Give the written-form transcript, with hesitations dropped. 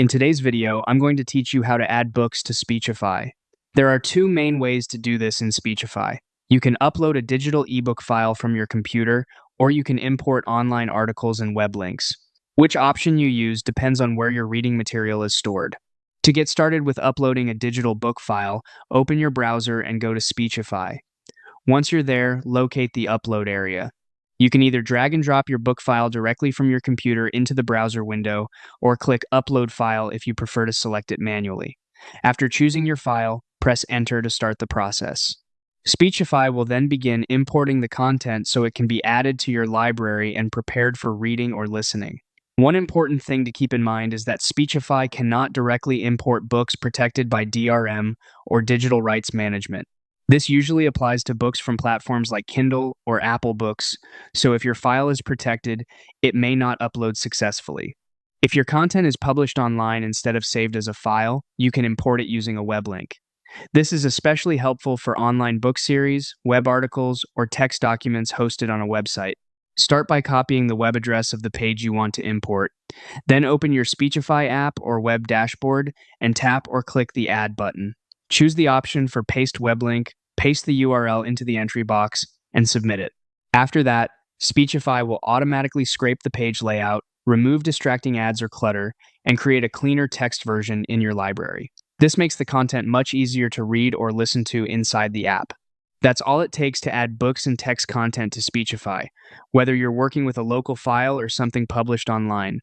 In today's video, I'm going to teach you how to add books to Speechify. There are two main ways to do this in Speechify. You can upload a digital ebook file from your computer, or you can import online articles and web links. Which option you use depends on where your reading material is stored. To get started with uploading a digital book file, open your browser and go to Speechify. Once you're there, locate the upload area. You can either drag and drop your book file directly from your computer into the browser window, or click Upload File if you prefer to select it manually. After choosing your file, press Enter to start the process. Speechify will then begin importing the content so it can be added to your library and prepared for reading or listening. One important thing to keep in mind is that Speechify cannot directly import books protected by DRM or digital rights management. This usually applies to books from platforms like Kindle or Apple Books, so if your file is protected, it may not upload successfully. If your content is published online instead of saved as a file, you can import it using a web link. This is especially helpful for online book series, web articles, or text documents hosted on a website. Start by copying the web address of the page you want to import. Then open your Speechify app or web dashboard and tap or click the Add button. Choose the option for Paste Web Link, paste the URL into the entry box, and submit it. After that, Speechify will automatically scrape the page layout, remove distracting ads or clutter, and create a cleaner text version in your library. This makes the content much easier to read or listen to inside the app. That's all it takes to add books and text content to Speechify, whether you're working with a local file or something published online.